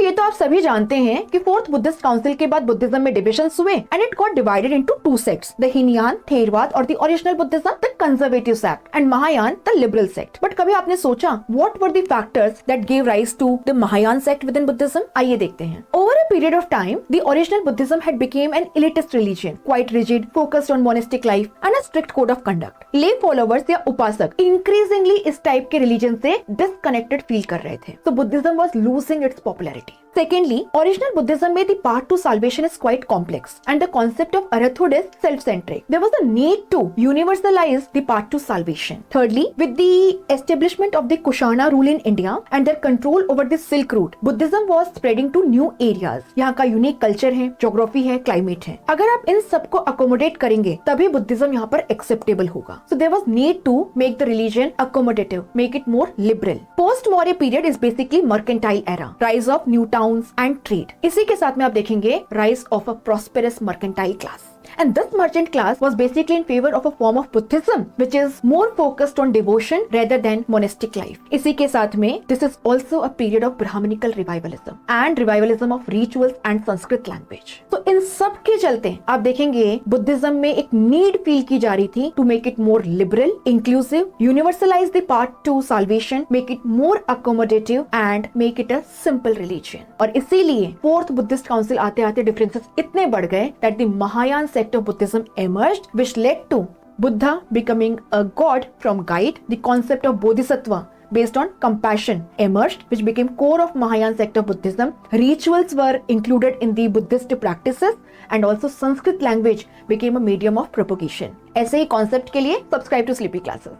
ये तो आप सभी जानते हैं कि फोर्थ बुद्धिस्ट काउंसिल के बाद बुद्धिज्म में डिविजन्स हुए and it got divided into two sects, the Hinayana Theravada और the original Buddhism, the conservative sect, and Mahayana the liberal sect. But कभी आपने सोचा what were the factors that give rise to the Mahayana sect within Buddhism? आइए देखते हैं। Over a period of time the original Buddhism had become an elitist religion, quite rigid, focused on monastic life and a strict code of conduct. ले followers या उपासक increasingly इस type के religion से disconnected feel कर रहे थे, so Buddhism was losing its popularity. Secondly, original Buddhism में the path to salvation is quite complex and the concept of arhathood is self-centric. There was a need to universalize the path to salvation. Thirdly, with the establishment of the Kushana rule in India and their control over the Silk Route, Buddhism was spreading to new areas. यहाँ का unique culture है, geography है, climate है। अगर आप इन सबको accommodate करेंगे तभी Buddhism यहाँ पर acceptable होगा. So there was need to make the religion accommodative, make it more liberal. Post-Maurya period is basically mercantile era, rise of new towns and trade. इसी के साथ में आप देखेंगे rise of a prosperous mercantile class. And this merchant class was basically in favor of a form of Buddhism which is more focused on devotion rather than monastic life. इसी के साथ में this is also a period of Brahmanical revivalism and revivalism of rituals and Sanskrit language. तो इन सब के चलते आप देखेंगे बुद्धिज्म में एक नीड फील की जा रही थी to make it more liberal, inclusive, universalize the path to salvation, make it more accommodative and make it a simple religion. और इसीलिए फोर्थ बुद्धिस्ट काउंसिल आते आते डिफरेंसेस इतने बढ़ गए that the Mahayana sect of Buddhism emerged, which led to Buddha becoming a god from guide. The concept of Bodhisattva based on compassion emerged, which became core of Mahayana sect of Buddhism. Rituals were included in the Buddhist practices and also Sanskrit language became a medium of propagation. ऐसे ही concept के लिए subscribe to Sleepy Classes.